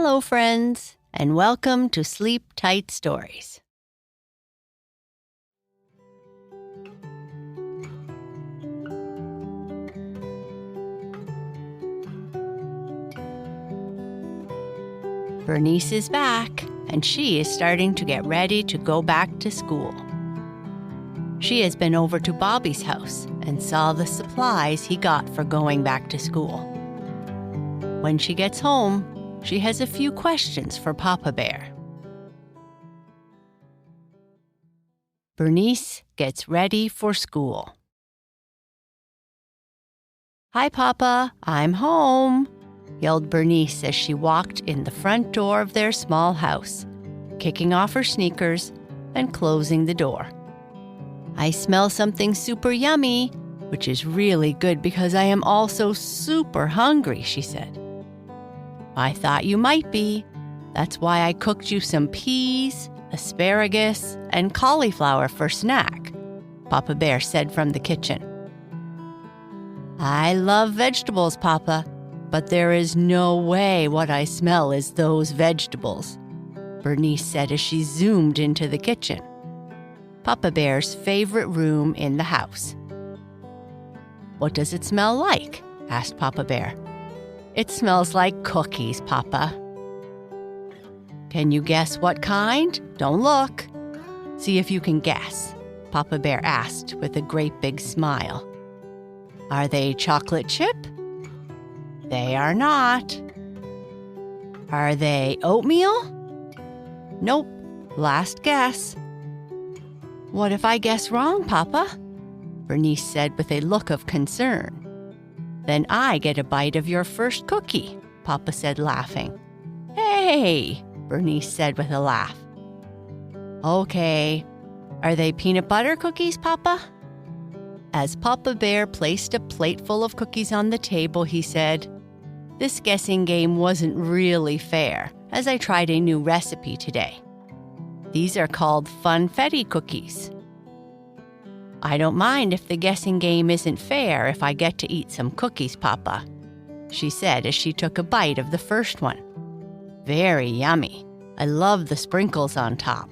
Hello, friends, and welcome to Sleep Tight Stories. Bernice is back, and she is starting to get ready to go back to school. She has been over to Bobby's house and saw the supplies he got for going back to school. When she gets home, she has a few questions for Papa Bear. Bernice gets ready for school. "Hi, Papa, I'm home," yelled Bernice as she walked in the front door of their small house, kicking off her sneakers and closing the door. "I smell something super yummy, which is really good because I am also super hungry," she said. "I thought you might be. That's why I cooked you some peas, asparagus, and cauliflower for snack," Papa Bear said from the kitchen. "I love vegetables, Papa, but there is no way what I smell is those vegetables," Bernice said as she zoomed into the kitchen, Papa Bear's favorite room in the house. "What does it smell like?" asked Papa Bear. "It smells like cookies, Papa." "Can you guess what kind? Don't look. See if you can guess," Papa Bear asked with a great big smile. "Are they chocolate chip?" "They are not." "Are they oatmeal?" "Nope. Last guess." "What if I guess wrong, Papa?" Bernice said with a look of concern. "Then I get a bite of your first cookie," Papa said, laughing. "Hey," Bernice said with a laugh. "Okay. Are they peanut butter cookies, Papa?" As Papa Bear placed a plate full of cookies on the table, he said, "This guessing game wasn't really fair, as I tried a new recipe today. These are called funfetti cookies. I don't mind if the guessing game isn't fair if I get to eat some cookies, Papa," she said as she took a bite of the first one. "Very yummy. I love the sprinkles on top."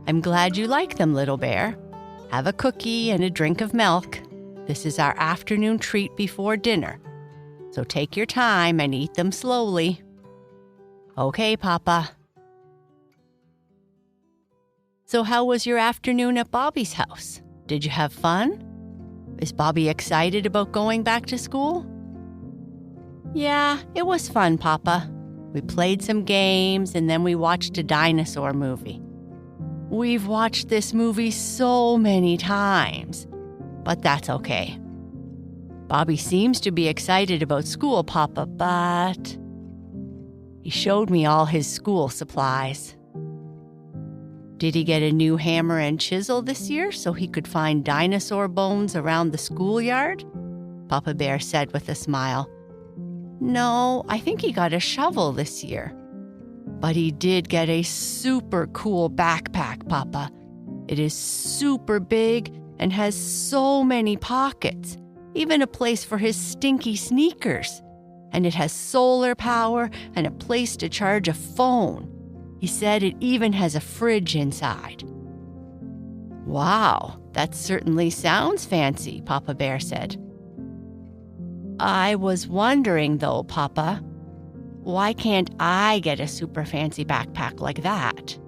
"I'm glad you like them, little bear. Have a cookie and a drink of milk. This is our afternoon treat before dinner, so take your time and eat them slowly." "Okay, Papa." "So how was your afternoon at Bobby's house? Did you have fun? Is Bobby excited about going back to school?" "Yeah, it was fun, Papa. We played some games and then we watched a dinosaur movie. We've watched this movie so many times, but that's okay. Bobby seems to be excited about school, Papa, but..." He showed me all his school supplies. "Did he get a new hammer and chisel this year so he could find dinosaur bones around the schoolyard?" Papa Bear said with a smile. "No, I think he got a shovel this year. But he did get a super cool backpack, Papa. It is super big and has so many pockets, even a place for his stinky sneakers. And it has solar power and a place to charge a phone. He said it even has a fridge inside." "Wow, that certainly sounds fancy," Papa Bear said. "I was wondering though, Papa, why can't I get a super fancy backpack like that?"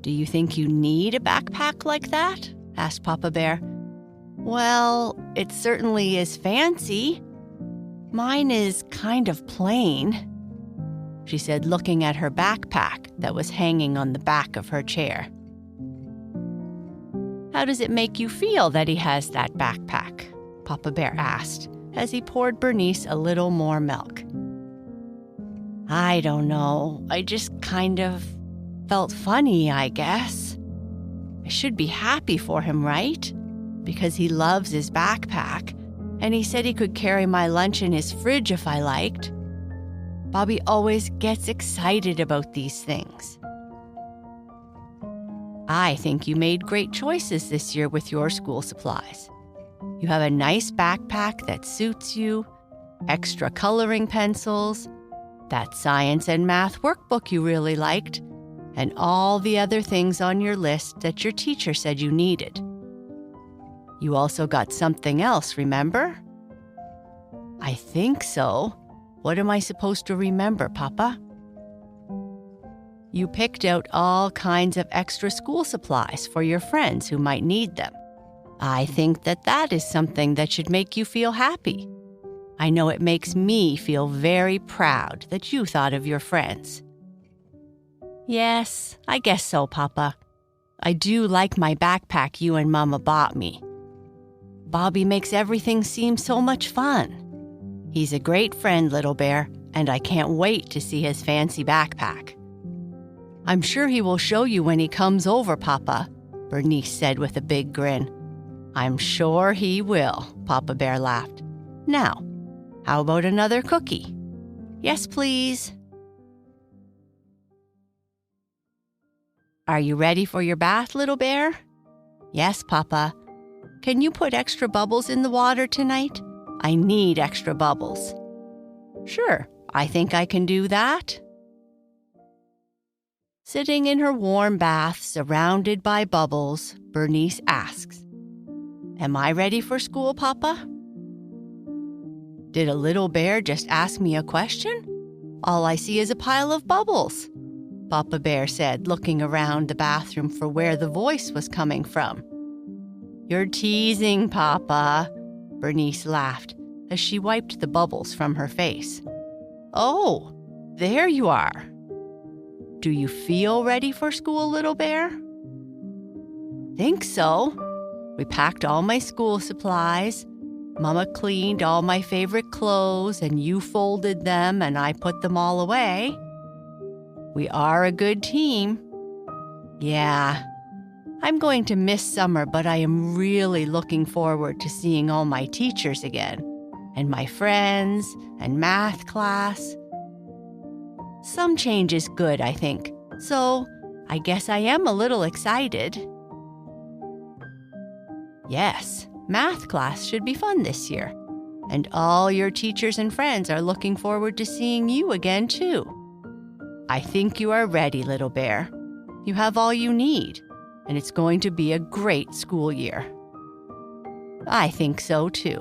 "Do you think you need a backpack like that?" asked Papa Bear. "Well, it certainly is fancy. Mine is kind of plain," she said, looking at her backpack that was hanging on the back of her chair. "How does it make you feel that he has that backpack?" Papa Bear asked as he poured Bernice a little more milk. "I don't know. I just kind of felt funny, I guess. I should be happy for him, right? Because he loves his backpack, and he said he could carry my lunch in his fridge if I liked. Bobby always gets excited about these things." "I think you made great choices this year with your school supplies. You have a nice backpack that suits you, extra coloring pencils, that science and math workbook you really liked, and all the other things on your list that your teacher said you needed. You also got something else, remember? I think so. What am I supposed to remember, Papa? You picked out all kinds of extra school supplies for your friends who might need them. I think that is something that should make you feel happy. I know it makes me feel very proud that you thought of your friends. Yes, I guess so, Papa. I do like my backpack you and Mama bought me. Bobby makes everything seem so much fun. He's a great friend, Little Bear, and I can't wait to see his fancy backpack. I'm sure he will show you when he comes over, Papa, Bernice said with a big grin. I'm sure he will, Papa Bear laughed. Now, how about another cookie? Yes, please. Are you ready for your bath, Little Bear? Yes, Papa. Can you put extra bubbles in the water tonight? I need extra bubbles. Sure, I think I can do that. Sitting in her warm bath, surrounded by bubbles, Bernice asks, Am I ready for school, Papa? Did a little bear just ask me a question? All I see is a pile of bubbles, Papa Bear said, looking around the bathroom for where the voice was coming from. You're teasing, Papa, Bernice laughed as she wiped the bubbles from her face. Oh, there you are. Do you feel ready for school, Little Bear? Think so. We packed all my school supplies. Mama cleaned all my favorite clothes, and you folded them, and I put them all away. We are a good team. Yeah, I'm going to miss summer, but I am really looking forward to seeing all my teachers again, and my friends, and math class. Some change is good, I think, so I guess I am a little excited. Yes, math class should be fun this year, and all your teachers and friends are looking forward to seeing you again, too. I think you are ready, Little Bear. You have all you need, and it's going to be a great school year. I think so, too.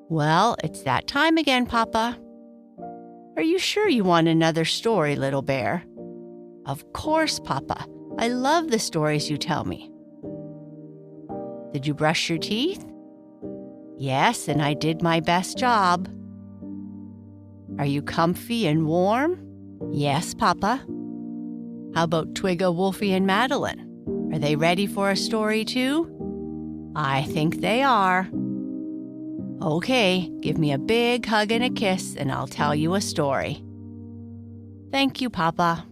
Well, it's that time again, Papa. Are you sure you want another story, Little Bear? Of course, Papa. I love the stories you tell me. Did you brush your teeth? Yes, and I did my best job. Are you comfy and warm? Yes, Papa. How about Twigga, Wolfie, and Madeline? Are they ready for a story too? I think they are. Okay, give me a big hug and a kiss, and I'll tell you a story. Thank you, Papa.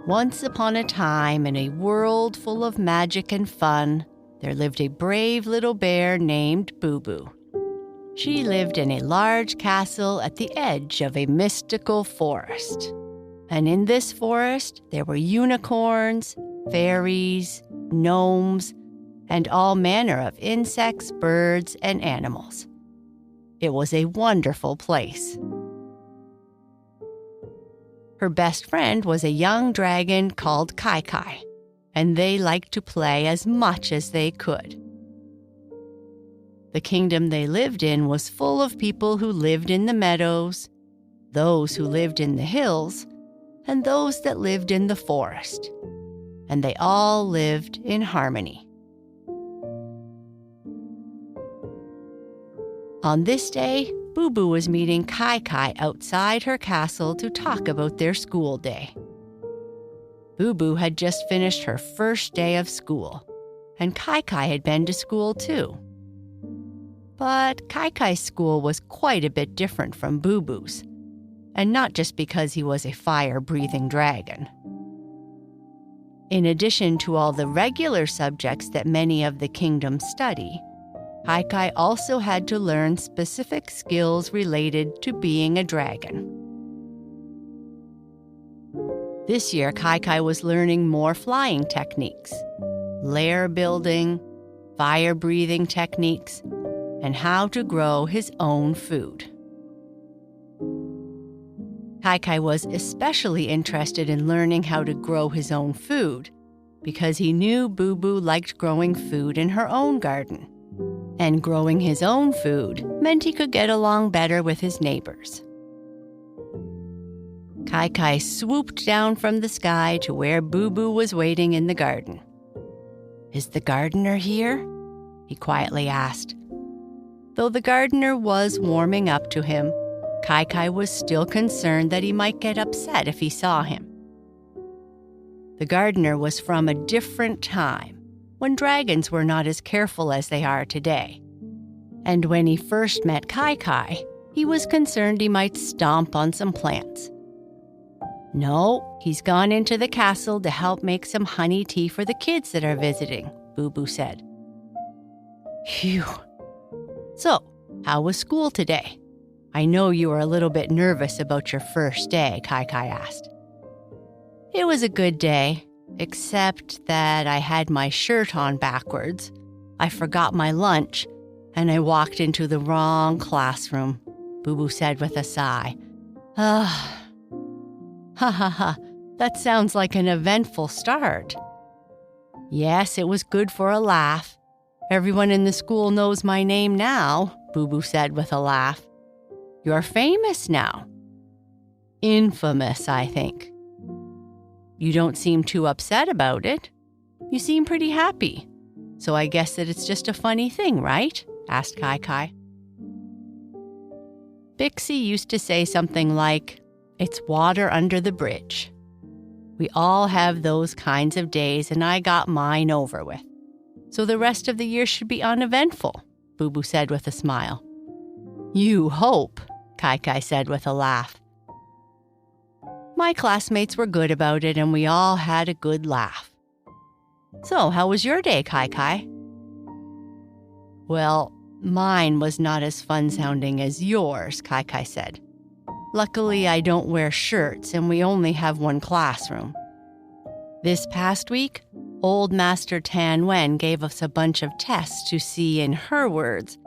Once upon a time, in a world full of magic and fun, there lived a brave little bear named Boo Boo. She lived in a large castle at the edge of a mystical forest. And in this forest, there were unicorns, fairies, gnomes, and all manner of insects, birds, and animals. It was a wonderful place. Her best friend was a young dragon called Kai Kai, and they liked to play as much as they could. The kingdom they lived in was full of people who lived in the meadows, those who lived in the hills, and those that lived in the forest. And they all lived in harmony. On this day, Boo Boo was meeting Kai Kai outside her castle to talk about their school day. Boo Boo had just finished her first day of school, and Kai Kai had been to school too. But Kai Kai's school was quite a bit different from Boo Boo's, and not just because he was a fire-breathing dragon. In addition to all the regular subjects that many of the kingdoms study, Kai Kai also had to learn specific skills related to being a dragon. This year, Kai was learning more flying techniques, lair building, fire-breathing techniques, and how to grow his own food. Kai was especially interested in learning how to grow his own food because he knew Boo Boo liked growing food in her own garden. And growing his own food meant he could get along better with his neighbors. Kai swooped down from the sky to where Boo Boo was waiting in the garden. "Is the gardener here?" he quietly asked. Though the gardener was warming up to him, Kai was still concerned that he might get upset if he saw him. The gardener was from a different time, when dragons were not as careful as they are today. And when he first met Kai, he was concerned he might stomp on some plants. "No, he's gone into the castle to help make some honey tea for the kids that are visiting," Boo Boo said. "Phew. So, how was school today? I know you were a little bit nervous about your first day," Kai asked. "It was a good day, except that I had my shirt on backwards. I forgot my lunch, and I walked into the wrong classroom," Boo Boo said with a sigh. "Ah, ha, that sounds like an eventful start." "Yes, it was good for a laugh. Everyone in the school knows my name now," Boo Boo said with a laugh. "You're famous now." "Infamous, I think." "You don't seem too upset about it. You seem pretty happy. So I guess that it's just a funny thing, right?" asked Kai. Bixie used to say something like, "It's water under the bridge." We all have those kinds of days, and I got mine over with. So the rest of the year should be uneventful, Boo Boo said with a smile. "You hope," Kai said with a laugh. My classmates were good about it, and we all had a good laugh. "So, how was your day, Kai?" "Well, mine was not as fun-sounding as yours," Kai said. "Luckily, I don't wear shirts, and we only have one classroom. This past week, Old Master Tan Wen gave us a bunch of tests to see, in her words,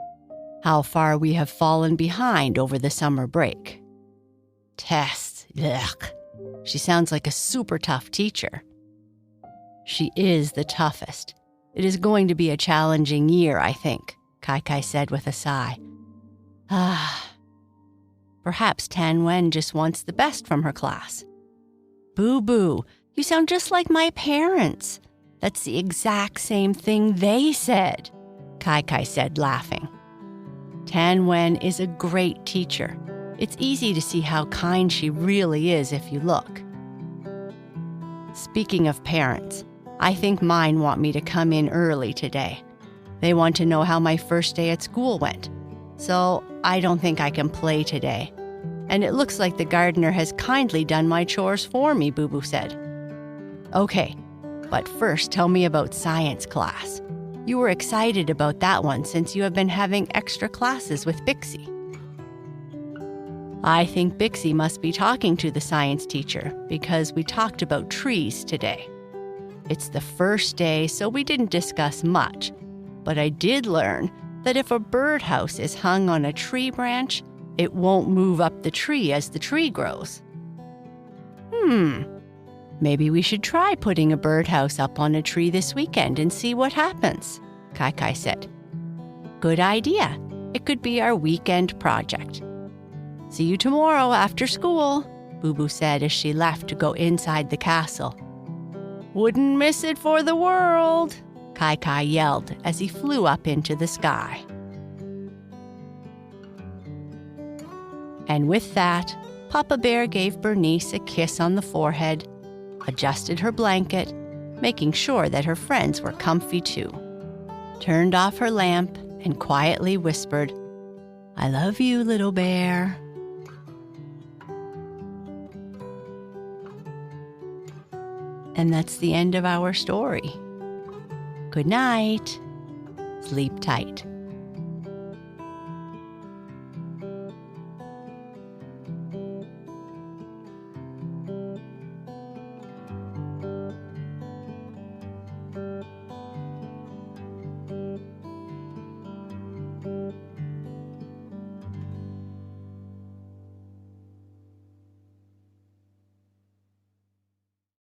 how far we have fallen behind over the summer break." Tests, ugh. She sounds like a super tough teacher. "She is the toughest. It is going to be a challenging year, I think," Kai said with a sigh. Perhaps Tan Wen just wants the best from her class." "Boo Boo, you sound just like my parents. That's the exact same thing they said," Kai said, laughing. "Tan Wen is a great teacher. It's easy to see how kind she really is if you look." Speaking of parents, I think mine want me to come in early today. They want to know how my first day at school went. So I don't think I can play today. And it looks like the gardener has kindly done my chores for me, Boo Boo said. "Okay, but first tell me about science class. You were excited about that one since you have been having extra classes with Bixie." "I think Bixie must be talking to the science teacher because we talked about trees today. It's the first day, so we didn't discuss much, but I did learn that if a birdhouse is hung on a tree branch, it won't move up the tree as the tree grows." Maybe we should try putting a birdhouse up on a tree this weekend and see what happens," Kai said. "Good idea. It could be our weekend project." "See you tomorrow after school," Boo Boo said as she left to go inside the castle. "Wouldn't miss it for the world," Kai yelled as he flew up into the sky. And with that, Papa Bear gave Bernice a kiss on the forehead, adjusted her blanket, making sure that her friends were comfy too, turned off her lamp, and quietly whispered, "I love you, little bear." And that's the end of our story. Good night. Sleep tight.